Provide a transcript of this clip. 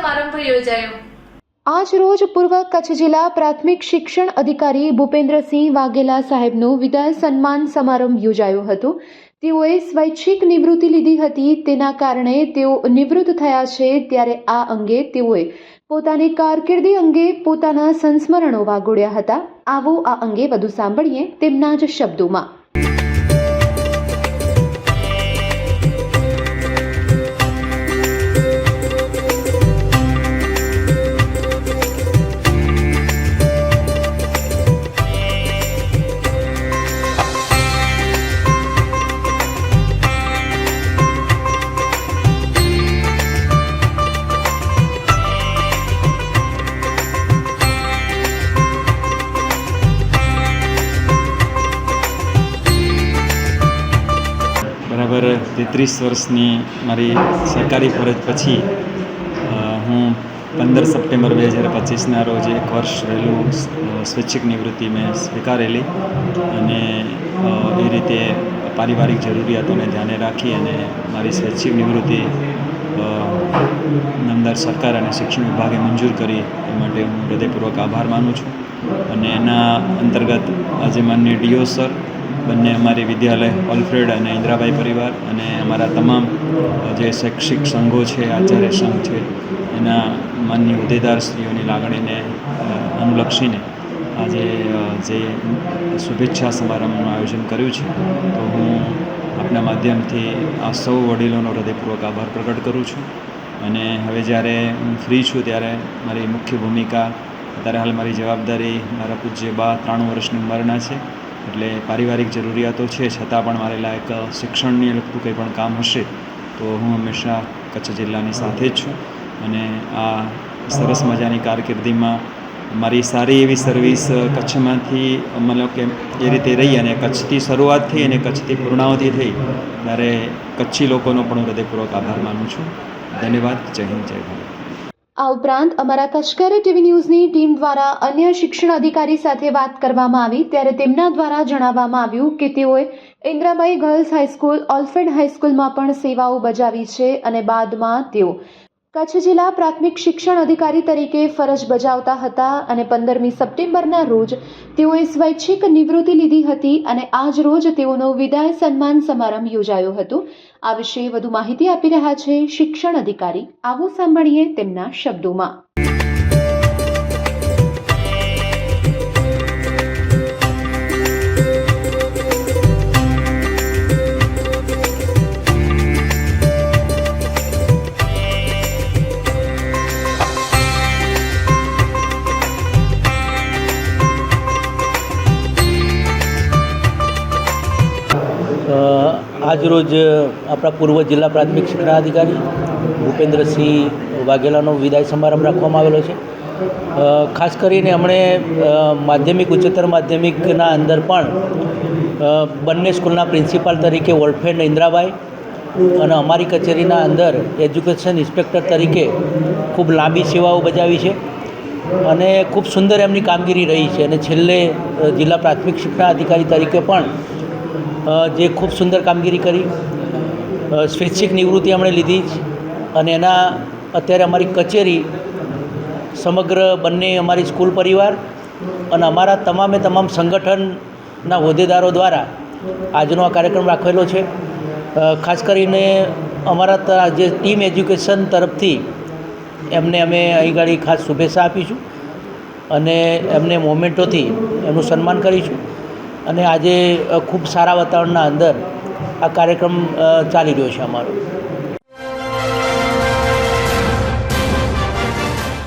સમારંભ યોજાયો। આજ રોજ પૂર્વ કચ્છ જિલ્લા પ્રાથમિક શિક્ષણ અધિકારી ભૂપેન્દ્રસિંહ વાઘેલા સાહેબનો વિદાય સન્માન સમારંભ યોજાયો હતો। તેઓએ સ્વૈચ્છિક નિવૃત્તિ લીધી હતી, તેના કારણે તેઓ નિવૃત્ત થયા છે। ત્યારે આ અંગે તેઓએ પોતાની કારકિર્દી અંગે પોતાના સંસ્મરણો વાગોળ્યા હતા। આવો આ અંગે વધુ સાંભળીએ તેમના જ શબ્દોમાં। બરાબર 33 વર્ષની મારી સરકારી ફરજ પછી હું 15 સપ્ટેમ્બર 2025ના રોજ એક વર્ષ રહેલું સ્વૈચ્છિક નિવૃત્તિ મેં સ્વીકારેલી અને એ રીતે પારિવારિક જરૂરિયાતોને ધ્યાને રાખી અને મારી સ્વૈચ્છિક નિવૃત્તિ નામદાર સરકાર અને શિક્ષણ વિભાગે મંજૂર કરી એ માટે હું હૃદયપૂર્વક આભાર માનું છું। અને એના અંતર્ગત આજે માનનીય ડીઓ સર, બંને અમારી વિદ્યાલય ઓલ્ફ્રેડ અને ઇન્દ્રાબાઈ પરિવાર અને અમારા તમામ જે શૈક્ષિક સંઘો છે, આચાર્ય સંઘ છે, એના માનનીય હોદ્દેદારશ્રીઓની લાગણીને અનુલક્ષીને આજે જે શુભેચ્છા સમારંભનું આયોજન કર્યું છે, તો હું આપના માધ્યમથી આ સૌ વડીલોનો હૃદયપૂર્વક આભાર પ્રગટ કરું છું। અને હવે જ્યારે હું ફ્રી છું ત્યારે મારી મુખ્ય ભૂમિકા, અત્યારે હાલ મારી જવાબદારી મારા પૂજ્ય બા 93 વર્ષની ઉંમરના છે, એટલે પારિવારિક જરૂરિયાતો છે છતાં પણ મારે લાયક શિક્ષણને લગતું કંઈ પણ કામ હશે તો હું હંમેશા કચ્છ જિલ્લાની સાથે જ છું। અને આ સરસ મજાની કારકિર્દીમાં મારી સારી એવી સર્વિસ કચ્છમાંથી મતલબ કે એ રીતે રહી અને કચ્છથી શરૂઆત થઈ અને કચ્છથી પૂર્ણાવધિ થઈ, ત્યારે કચ્છી લોકોનો પણ હું હૃદયપૂર્વક આભાર માનું છું। ધન્યવાદ। જય હિન્દ, જય ભારત। આ ઉપરાંત અમારા કચ્છકરે ટીવી ન્યૂઝની ટીમ દ્વારા અન્ય શિક્ષણ અધિકારી સાથે વાત કરવામાં આવી, ત્યારે તેમના દ્વારા જણાવવામાં આવ્યું કે તેઓએ ઇન્દ્રાબાઈ ગર્લ્સ હાઈસ્કૂલ, ઓલ્ફ્રેડ હાઈસ્કૂલમાં પણ સેવાઓ બજાવી છે અને બાદમાં તેઓ કચ્છ જિલ્લા પ્રાથમિક શિક્ષણ અધિકારી તરીકે ફરજ બજાવતા હતા અને 15મી સપ્ટેમ્બરના રોજ તેઓએ સ્વૈચ્છિક નિવૃત્તિ લીધી હતી અને આજ રોજ તેઓનો વિદાય સન્માન સમારંભ યોજાયો હતો। આ વિશે વધુ માહિતી આપી રહ્યા છે શિક્ષણ અધિકારી। આવો સાંભળીએ તેમના શબ્દોમાં। આજરોજ આપણા પૂર્વ જિલ્લા પ્રાથમિક શિક્ષણાધિકારી ભૂપેન્દ્રસિંહ વાઘેલાનો વિદાય સમારંભ રાખવામાં આવેલો છે। ખાસ કરીને એમણે માધ્યમિક, ઉચ્ચતર માધ્યમિકના અંદર પણ બંને સ્કૂલના પ્રિન્સિપાલ તરીકે ઓલ્ફ્રેડ ઇન્દ્રાબાઈ અને અમારી કચેરીના અંદર એજ્યુકેશન ઇન્સ્પેક્ટર તરીકે ખૂબ લાંબી સેવાઓ બજાવી છે અને ખૂબ સુંદર એમની કામગીરી રહી છે। અને છેલ્લે જિલ્લા પ્રાથમિક શિક્ષણાધિકારી તરીકે પણ જે ખૂબ સુંદર કામગીરી કરી, સ્વૈચ્છિક નિવૃત્તિ એમણે લીધી જ અને એના અત્યારે અમારી કચેરી સમગ્ર બંને અમારી સ્કૂલ પરિવાર અને અમારા તમામ સંગઠનના હોદ્દેદારો દ્વારા આજનો આ કાર્યક્રમ રાખેલો છે। ખાસ કરીને અમારા જે ટીમ એજ્યુકેશન તરફથી એમને અમે અહીં ગાડી ખાસ શુભેચ્છા આપીશું અને એમને મોમેન્ટોથી એમનું સન્માન કરીશું। અને આજે ખૂબ સારા વાતાવરણના અંદર આ કાર્યક્રમ ચાલી રહ્યો છે અમારો।